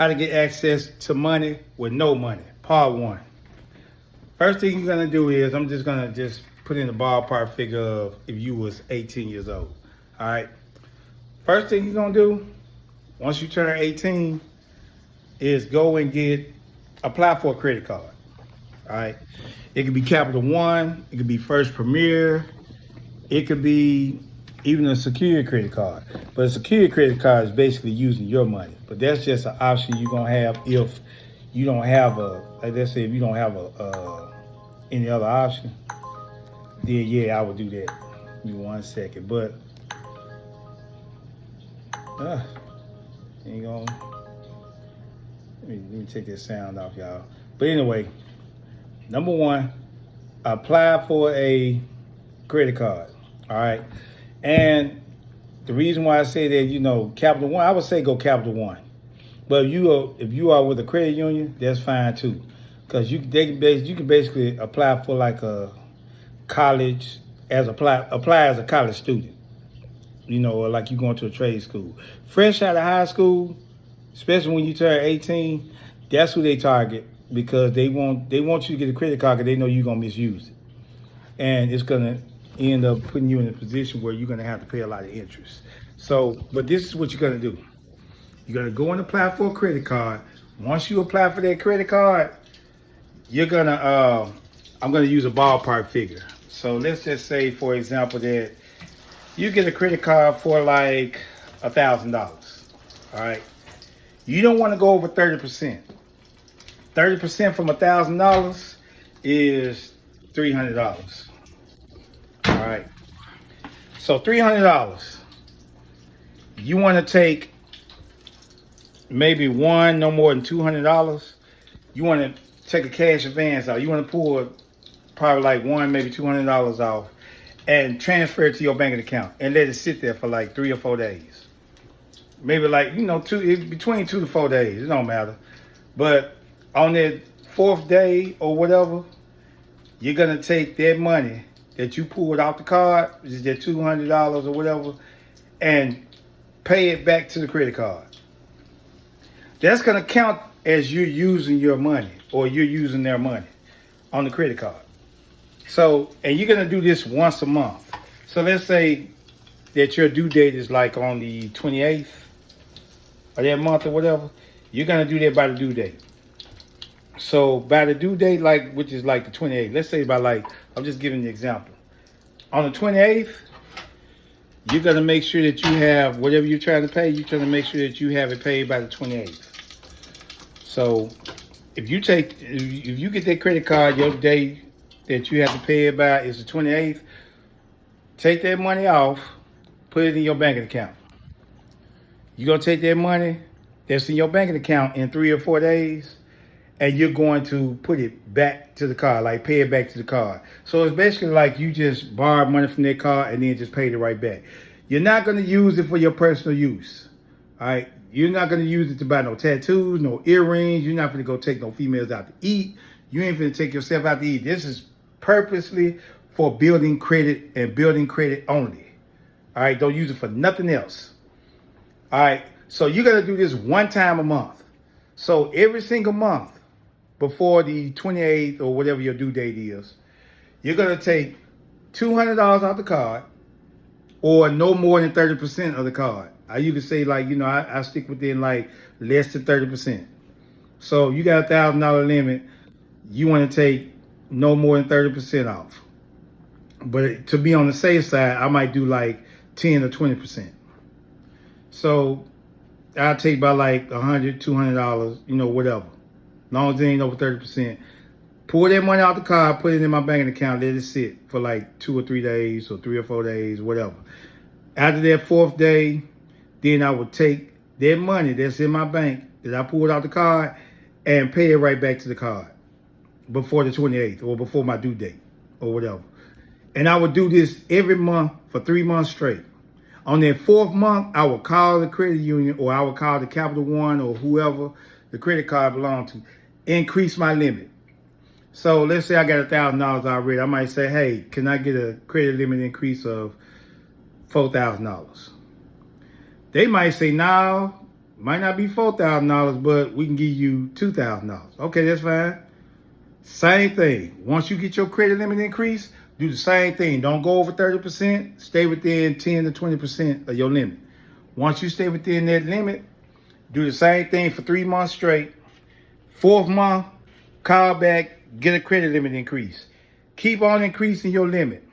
How to get access to money with no money. Part 1. First thing you're gonna do is I'm just gonna put in the ballpark figure of if you was 18 years old. All right. First thing you're gonna do once you turn 18 is go and apply for a credit card. All right. It could be Capital One. It could be First Premier. It could be even a security credit card. But a security credit card is basically using your money. But that's just an option you're gonna have if you don't have like let's say if you don't have any other option. Then yeah, I would do that. Give me 1 second. But ain't gonna let me take this sound off, y'all. But anyway, number 1, apply for a credit card. All right. And the reason why I say that, Capital One, I would say go Capital One. But if you are with a credit union, that's fine too. Because you can basically apply for like a college, apply as a college student. Or like you going to a trade school. Fresh out of high school, especially when you turn 18, that's who they target because they want you to get a credit card because they know you're going to misuse it. And it's going to end up putting you in a position where you're going to have to pay a lot of interest. But this is what you're going to do. You're going to go and apply for a credit card. Once you apply for that credit card, you're going to, I'm going to use a ballpark figure. So let's just say, for example, that you get a credit card for like $1,000. All right. You don't want to go over 30%. 30% from $1,000 is $300. All right. So $300. You want to take maybe no more than $200. You want to take a cash advance out. You want to pull probably like maybe $200 off and transfer it to your banking account and let it sit there for like 3 or 4 days. Maybe like, between 2 to 4 days. It don't matter. But on that 4th day or whatever, you're going to take that money that you pulled off the card, which is that $200 or whatever, and pay it back to the credit card. That's going to count as you're using your money or you're using their money on the credit card. So, and you're going to do this once a month. So let's say that your due date is like on the 28th of that month or whatever. You're going to do that by the due date. So by the due date, which is like the 28th, let's say I'm just giving you an example. On the 28th, you're going to make sure that you have whatever you're trying to pay, you're trying to make sure that you have it paid by the 28th. So if you get that credit card, your day that you have to pay it by is the 28th, take that money off, put it in your banking account. You're going to take that money that's in your banking account in 3 or 4 days, and you're going to put it back to the card, like pay it back to the card. So it's basically like you just borrowed money from that card and then just paid it right back. You're not going to use it for your personal use. All right. You're not going to use it to buy no tattoos, no earrings. You're not going to go take no females out to eat. You ain't going to take yourself out to eat. This is purposely for building credit and building credit only. All right. Don't use it for nothing else. All right. So you're going to do this one time a month. So every single month before the 28th or whatever your due date is, you're going to take $200 off the card or no more than 30% of the card. I usually say I stick within like less than 30%. So you got a $1,000 limit. You want to take no more than 30% off. But to be on the safe side, I might do like 10 or 20%. So I'll take about like $100, $200, whatever. As long as it ain't over 30%. Pull that money out the card, put it in my banking account, let it sit for like 2 or 3 days or 3 or 4 days, whatever. After that 4th day, then I would take that money that's in my bank that I pulled out the card and pay it right back to the card before the 28th or before my due date or whatever. And I would do this every month for 3 months straight. On that 4th month, I would call the credit union or I would call the Capital One or whoever the credit card belonged to, increase my limit. So let's say I got $1,000 already. I might say, hey, can I get a credit limit increase of $4,000? They might say, no, Might not be $4,000, but we can give you $2,000. Okay, that's fine. Same thing. Once you get your credit limit increase, do the same thing. Don't go over 30%. Stay within 10 to 20% of your limit. Once you stay within that limit, do the same thing for 3 months straight. 4th month, call back, get a credit limit increase. Keep on increasing your limit.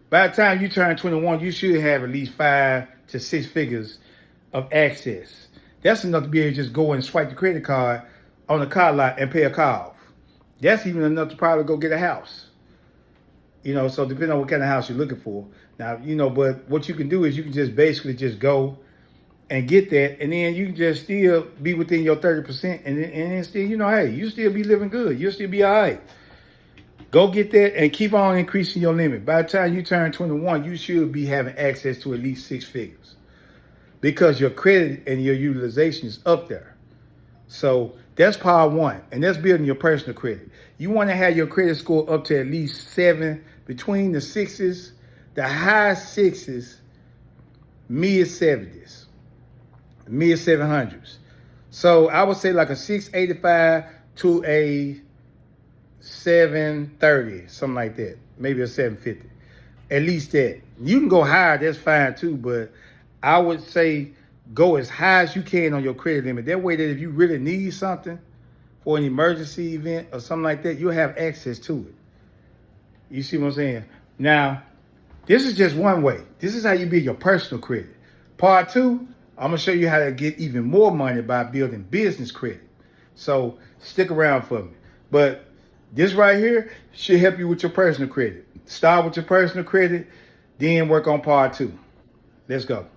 By the time you turn 21, you should have at least 5 to 6 figures of access. That's enough to be able to just go and swipe the credit card on the car lot and pay a car off. That's even enough to probably go get a house. You know, so depending on what kind of house you're looking for. Now, you know, but what you can do is you can just basically just go and get that, and then you can just still be within your 30%, and then still, you know, hey, you still be living good. You'll still be all right. Go get that and keep on increasing your limit. By the time you turn 21, you should be having access to at least 6 figures because your credit and your utilization is up there. So that's part one, and that's building your personal credit. You want to have your credit score up to at least 7, between the 6s, the high 6s, mid 70s, mid 700s. So I would say like a 685 to a 730, something like that. Maybe a 750. At least that. You can go higher, that's fine too, but I would say go as high as you can on your credit limit. That way that if you really need something for an emergency event or something like that, you'll have access to it. You see what I'm saying? Now, this is just one way. This is how you build your personal credit. Part 2, I'm going to show you how to get even more money by building business credit. So stick around for me. But this right here should help you with your personal credit. Start with your personal credit, then work on part 2. Let's go.